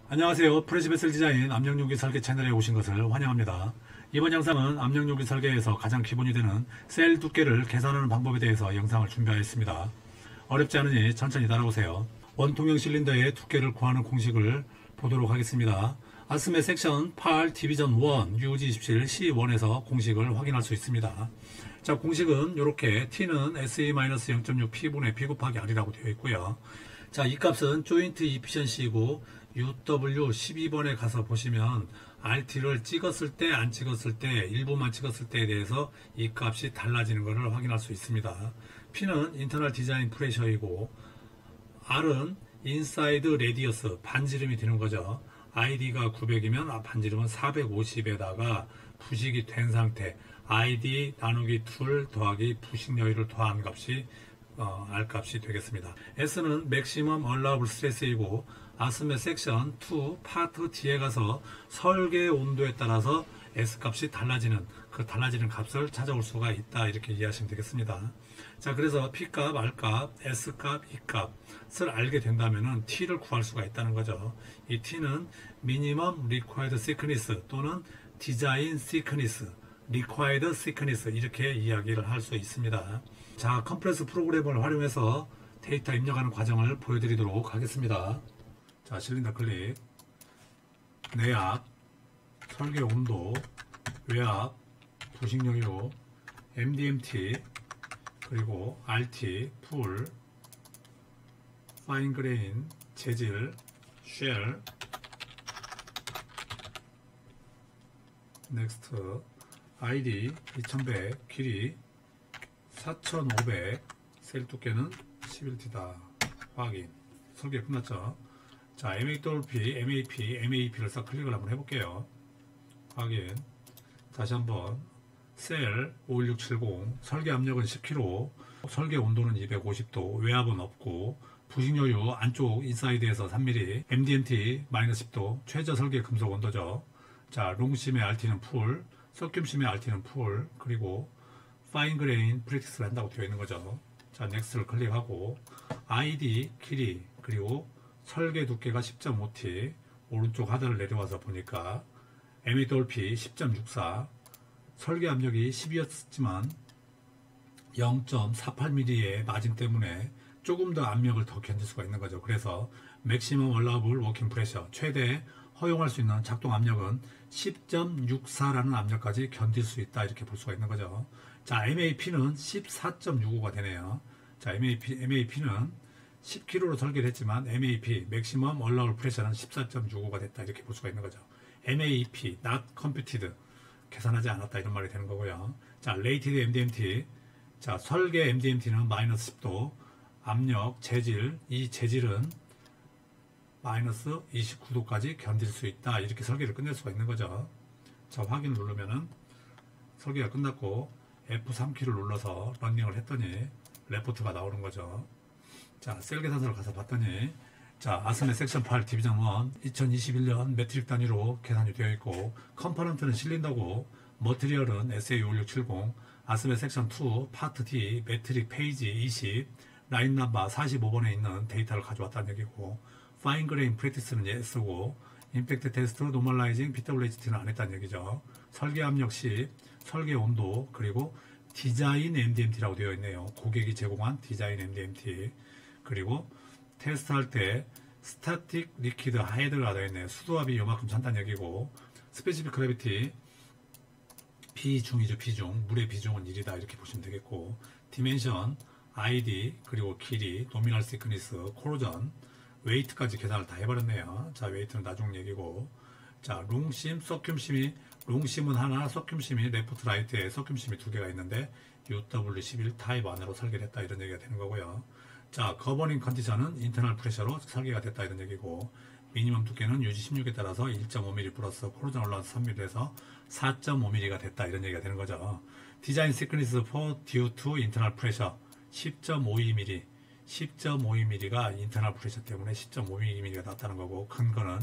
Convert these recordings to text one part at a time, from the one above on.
안녕하세요. 프레시베슬 디자인 압력요기 설계 채널에 오신 것을 환영합니다. 이번 영상은 압력요기 설계에서 가장 기본이 되는 셀 두께를 계산하는 방법에 대해서 영상을 준비하였습니다. 어렵지 않으니 천천히 따라오세요. 원통형 실린더의 두께를 구하는 공식을 보도록 하겠습니다. 아스메 섹션 8 디비전 1 UG27 C1에서 공식을 확인할 수 있습니다. 자, 공식은 이렇게 T는 SE-0.6 P분의 P 곱하기 R이라고 되어 있고요. 자, 이 값은 조인트 이피션시이고 UW 12번에 가서 보시면 RT를 찍었을 때, 안 찍었을 때, 일부만 찍었을 때에 대해서 이 값이 달라지는 것을 확인할 수 있습니다. P는 인터널 디자인 프레셔이고 R은 인사이드 레디어스, 반지름이 되는 거죠. ID가 900이면 반지름은 450에다가 부식이 된 상태, ID 나누기 2 더하기 부식 여유를 더한 값이 R 값이 되겠습니다. S는 맥시멈 얼라블 스트레스이고 아스메 섹션 2 파트 D에 가서 설계 온도에 따라서 S 값이 달라지는 그 달라지는 값을 찾아올 수가 있다, 이렇게 이해하시면 되겠습니다. 자, 그래서 P 값, R 값, S 값, E 값을 알게 된다면은 T를 구할 수가 있다는 거죠. 이 T는 미니멈 리퀘어드 시크니스 또는 디자인 시크니스, 리퀘어드 시크니스, 이렇게 이야기를 할 수 있습니다. 자, 컴프레스 프로그램을 활용해서 데이터 입력하는 과정을 보여드리도록 하겠습니다. 자, 실린더 클릭, 내압, 설계 온도, 외압, 부식 여유, MDMT, 그리고 RT, 풀, 파인 그레인, 재질, 쉘, 넥스트, ID 2100, 길이 4500, 셀 두께는 11T다. 확인. 설계 끝났죠? 자, MAP, MAP를 싹 클릭을 한번 해볼게요. 확인. 다시 한번 셀 51670, 설계 압력은 10kg, 설계 온도는 250도, 외압은 없고, 부식 여유 안쪽 인사이드에서 3mm, MDMT -10도, 최저 설계 금속 온도죠. 자, 롱심의 RT는 풀, 서큐심의 RT는 풀, 그리고 파인 그레인 프랙티스를 한다고 되어 있는 거죠. 자, 넥스트를 클릭하고 ID, 길이, 그리고 설계 두께가 10.5T, 오른쪽 하단을 내려와서 보니까 MAP 10.64, 설계 압력이 10이었지만 0.48mm의 마진 때문에 조금 더 압력을 더 견딜 수가 있는 거죠. 그래서 맥시멈 얼라블 워킹 프레셔, 최대 허용할 수 있는 작동 압력은 10.64라는 압력까지 견딜 수 있다, 이렇게 볼 수가 있는 거죠. 자, MAP는 14.65가 되네요. 자, MAP는 10kg로 설계를 했지만 MAP, 맥시멈 얼라울 프레셔는 14.65가 됐다, 이렇게 볼 수가 있는 거죠. MAP, not computed, 계산하지 않았다, 이런 말이 되는 거고요. 자, rated MDMT, 자, 설계 MDMT는 -10도, 압력, 재질, 이 재질은 -29도까지 견딜 수 있다, 이렇게 설계를 끝낼 수가 있는 거죠. 자, 확인을 누르면은 설계가 끝났고 F3키를 눌러서 런닝을 했더니 레포트가 나오는 거죠. 자, 셀 계산서를 가서 봤더니, 자, 아스메 섹션 8 디비전 1 2021년 메트릭 단위로 계산이 되어 있고, 컴포넌트는 실린더고, 머티리얼은 SA5670, 아스메 섹션 2 파트 D 메트릭 페이지 20, 라인 넘버 45번에 있는 데이터를 가져왔다는 얘기고, 파인 그레인 프랙티스는 S고, 임팩트 테스트 노멀라이징 BWHT는 안 했다는 얘기죠. 설계 압력 10, 설계 온도, 그리고 디자인 MDMT라고 되어 있네요. 고객이 제공한 디자인 MDMT. 그리고 테스트할 때 스타틱 리퀴드 헤드가 되어 있네요. 수도압이 요만큼 찬다는 얘기고, 스페시픽 그래비티 비중이죠. 비중, 물의 비중은 1이다, 이렇게 보시면 되겠고, 디멘션, ID, 그리고 길이, 노미널 시크니스, 코로전, 웨이트까지 계산을 다 해버렸네요. 자, 웨이트는 나중 얘기고, 자, 롱심, 서큐심이, 롱심은 하나, 서큐심이 레프트 라이트에 서큐심이 두 개가 있는데 UW11 타입 안으로 설계를 했다, 이런 얘기가 되는 거고요. 자, 거버닝 컨디션은 인터널 프레셔로 설계가 됐다, 이런 얘기고, 미니멈 두께는 UG16에 따라서 1.5mm 플러스 코로전 올라와서 3mm에서 4.5mm가 됐다, 이런 얘기가 되는 거죠. 디자인 시크니스 4 due to 인터널 프레셔 10.52mm, 10.52mm가 인터널 프레셔 때문에 10.52mm가 났다는 거고, 근거는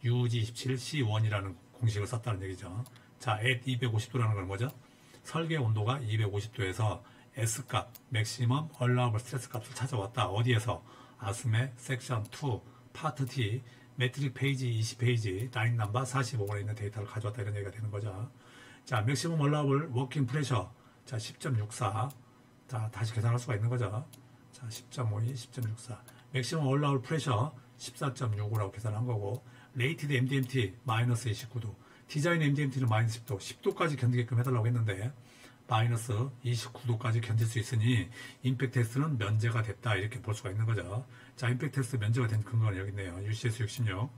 UG27C1이라는 공식을 썼다는 얘기죠. 자, at 250도라는 건 뭐죠? 설계 온도가 250도에서 S값, 맥시멈 얼라우블 스트레스 값을 찾아왔다. 어디에서? 아스메 섹션 2 파트 D 매트릭 페이지 20페이지 라인 넘버 45번에 있는 데이터를 가져왔다 이런 얘기가 되는 거죠. 자, 맥시멈 얼라우블 워킹 프레셔. 자, 10.64. 자, 다시 계산할 수가 있는 거죠. 자, 10.52, 10.64. 맥시멈 얼라우블 프레셔 14.65라고 계산한 거고, 레이티드 MDMT 마이너스 29도. 디자인 MDMT는 마이너스 10도. 10도까지 견디게끔 해달라고 했는데, 마이너스 29도까지 견딜 수 있으니 임팩트 테스트는 면제가 됐다 이렇게 볼 수가 있는 거죠. 자, 임팩트 테스트 면제가 된 근거는 여기 있네요. UCS 66.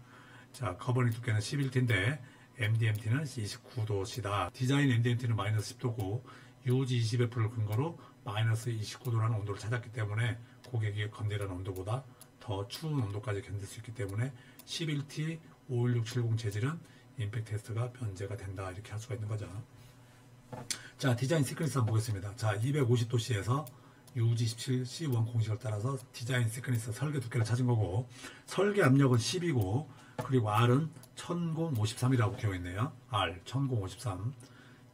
자, 커버링 두께는 11T인데 MDMT는 29도시다. 디자인 MDMT는 마이너스 10도고 UG 20F를 근거로 마이너스 29도라는 온도를 찾았기 때문에 고객이 건드리는 온도보다 더 추운 온도까지 견딜 수 있기 때문에 11T 51670 재질은 임팩트 테스트가 면제가 된다 이렇게 할 수가 있는 거죠. 자, 디자인 시퀀스 한번 보겠습니다. 자, 250도씨에서 UG17 C1 공식을 따라서 디자인 시퀀스 설계 두께를 찾은 거고, 설계 압력은 10이고, 그리고 R은 1053이라고 되어 있네요. R 1053.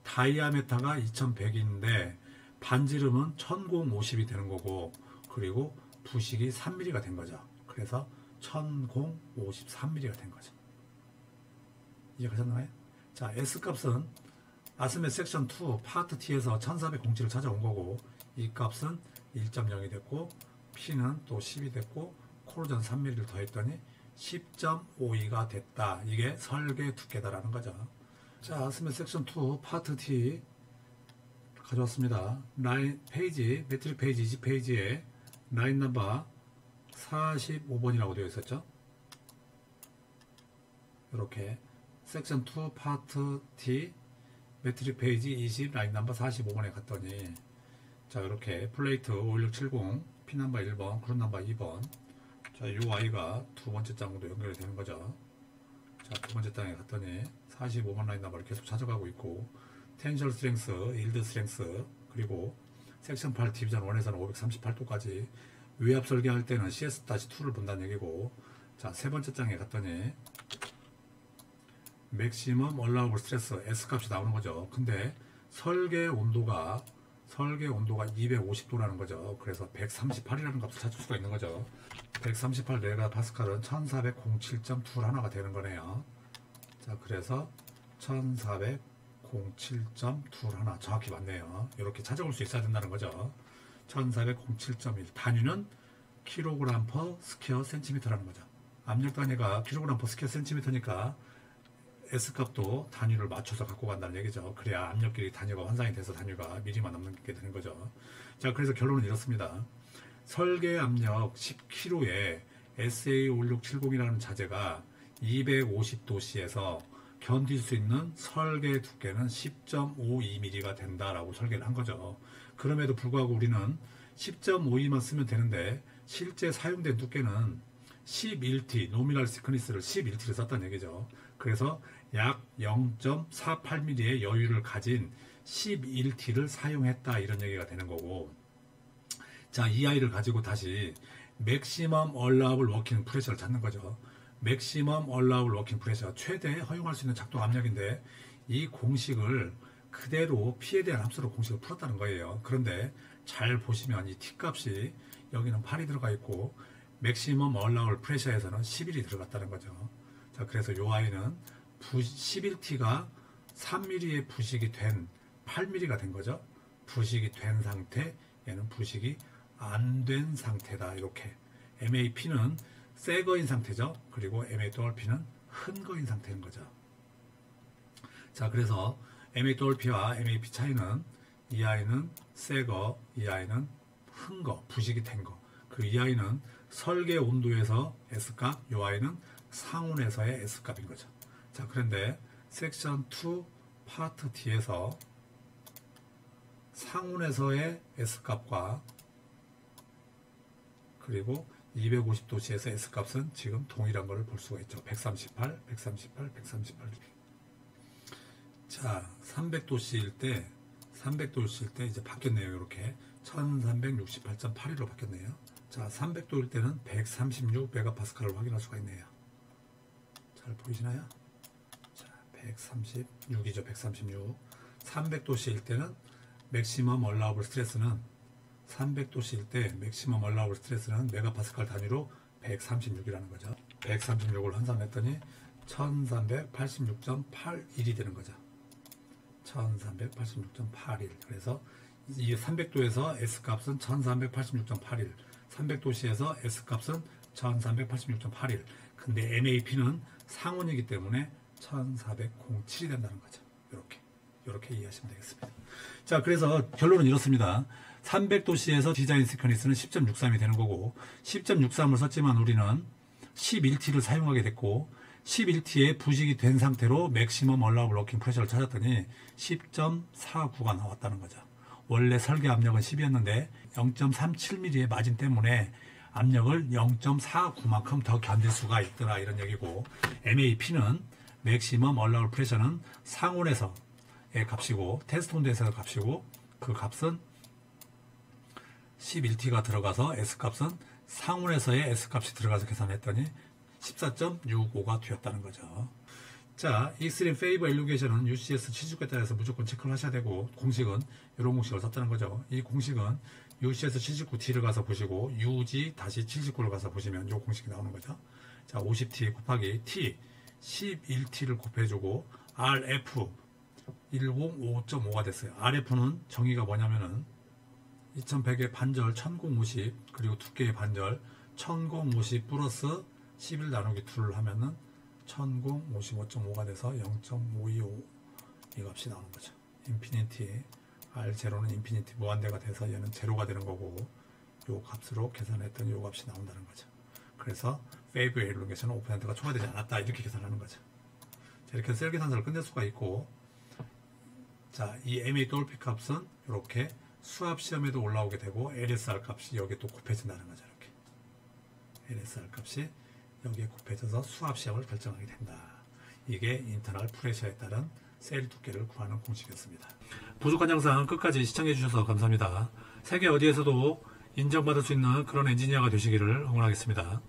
다이아메타가 2100인데 반지름은 1050이 되는 거고, 그리고 부식이 3mm가 된 거죠. 그래서 1053mm가 된 거죠. 이해가셨나요? 자, S 값은 아스메 섹션 2 파트 T에서 1407을 찾아온 거고, 이 값은 1.0이 됐고, P는 또 10이 됐고, 코로전 3mm를 더했더니 10.52가 됐다. 이게 설계 두께다라는 거죠. 자, 아스메 섹션 2 파트 T 가져왔습니다. 라인 페이지, 매트릭 페이지 20페이지에 라인 넘버 45번이라고 되어 있었죠. 이렇게 섹션 2 파트 T 매트릭 페이지 20 라인 넘버 45번에 갔더니, 자, 이렇게 플레이트 51670 핀 넘버 1번 그룹 넘버 2번. 자, 이 Y가 두 번째 장으로 연결이 되는 거죠. 자, 두 번째 장에 갔더니 45번 라인 넘버를 계속 찾아가고 있고, 텐셜 스트렝스, 일드 스트렝스, 그리고 섹션 8 디비전 1에서는 538도까지 외압 설계할 때는 CS-2를 본다는 얘기고, 자, 세 번째 장에 갔더니 맥시멈 얼라우블 스트레스 S값이 나오는 거죠. 근데 설계 온도가 250도라는 거죠. 그래서 138이라는 값을 찾을 수가 있는 거죠. 138 메가파스칼은 1407.21가 되는 거네요. 자, 그래서 1407.21 정확히 맞네요. 이렇게 찾아올 수 있어야 된다는 거죠. 1407.1 단위는 kg per 스퀘어 센티미터라는 거죠. 압력 단위가 kg per 스퀘어 센티미터니까 S값도 단위를 맞춰서 갖고 간다는 얘기죠. 그래야 압력끼리 단위가 환산이 돼서 단위가 미리만 남게 되는 거죠. 자, 그래서 결론은 이렇습니다. 설계 압력 10kg에 SA5670이라는 자재가 250도씨에서 견딜 수 있는 설계 두께는 10.52mm가 된다라고 설계를 한 거죠. 그럼에도 불구하고 우리는 10.52만 쓰면 되는데 실제 사용된 두께는 11T, 노미널 시크니스를 11T를 썼다는 얘기죠. 그래서 약 0.48mm의 여유를 가진 11T를 사용했다 이런 얘기가 되는 거고, 자, 이 아이를 가지고 다시 맥시멈 얼라우블 워킹 프레셔를 찾는 거죠. 맥시멈 얼라우블 워킹 프레셔, 최대 허용할 수 있는 작동 압력인데 이 공식을 그대로 P에 대한 함수로 공식을 풀었다는 거예요. 그런데 잘 보시면 이 T값이 여기는 8이 들어가 있고 맥시멈 얼라우블 프레셔에서는 11이 들어갔다는 거죠. 자, 그래서 이 아이는 11T가 3mm의 부식이 된 8mm가 된 거죠. 부식이 된 상태, 얘는 부식이 안 된 상태다. 이렇게 MAP는 새 거인 상태죠. 그리고 MAP는 흔 거인 상태인 거죠. 자, 그래서 MAP와 MAP 차이는 이 아이는 새 거, 이 아이는 흔 거, 부식이 된 거. 그 이 아이는 설계 온도에서 S값, 이 아이는 상온에서의 S값인 거죠. 자, 그런데 섹션 2 파트 T에서 상온에서의 S값과 그리고 250도씨에서 S값은 지금 동일한 것을 볼 수가 있죠. 138, 138, 138. 자, 300도씨일 때 이제 바뀌었네요. 이렇게 1368.81로 바뀌었네요. 자, 300도일 때는 136 메가파스칼을 확인할 수가 있네요. 잘 보이시나요? 자, 136이죠. 136. 300도씨일 때는 맥시멈 얼라우블 스트레스는 300도씨일 때 맥시멈 얼라우블 스트레스는 메가파스칼 단위로 136이라는 거죠. 136을 환산했더니 1386.81이 되는 거죠. 1386.81. 그래서 이 300도에서 S값은 1386.81. 300도씨에서 S값은 1386.81. 근데 MAP는 상온이기 때문에 1407이 된다는 거죠. 이렇게 이해하시면 되겠습니다. 자, 그래서 결론은 이렇습니다. 300도씨에서 디자인 시퀀스는 10.63이 되는 거고, 10.63을 썼지만 우리는 11T를 사용하게 됐고, 11T에 부식이 된 상태로 맥시멈 얼라우블 워킹 프레셔를 찾았더니 10.49가 나왔다는 거죠. 원래 설계 압력은 10이었는데 0.37mm의 마진 때문에 압력을 0.49만큼 더 견딜 수가 있더라, 이런 얘기고, MAP는 맥시멈 얼라우블 프레셔는 상온에서의 값이고 테스트 온도에서의 값이고, 그 값은 11T가 들어가서 S값은 상온에서의 S값이 들어가서 계산했더니 14.65가 되었다는 거죠. 자, 익스트림 페이버 엘리게이션은 UCS 79에 따라서 무조건 체크를 하셔야 되고, 공식은 이런 공식을 썼다는 거죠. 이 공식은 UCS 79T를 가서 보시고 UG-79를 가서 보시면 이 공식이 나오는 거죠. 자, 50T 곱하기 T 11T를 곱해주고 RF 105.5가 됐어요. RF는 정의가 뭐냐면은 2100의 반절 1050 그리고 두께의 반절 1050 플러스 11 나누기 2를 하면은 1055.5가 돼서 0.525 이 값이 나오는 거죠. 인피니티 R0는 인피니티 무한대가 돼서 얘는 제로가 되는 거고, 요 값으로 계산했더니 요 값이 나온다는 거죠. 그래서 페이브 엘리게이션은 오픈핸드가 초과되지 않았다, 이렇게 계산하는 거죠. 자, 이렇게 셀 계산서를 끝낼 수가 있고, 자, 이 MA 돌피 값은 이렇게 수압 시험에도 올라오게 되고 LSR 값이 여기에 또 곱해진다는 거죠. 이렇게 LSR 값이 여기에 곱해져서 수압 시험을 결정하게 된다. 이게 인터널 프레셔에 따른 셀 두께를 구하는 공식이었습니다. 부족한 영상 끝까지 시청해 주셔서 감사합니다. 세계 어디에서도 인정받을 수 있는 그런 엔지니어가 되시기를 응원하겠습니다.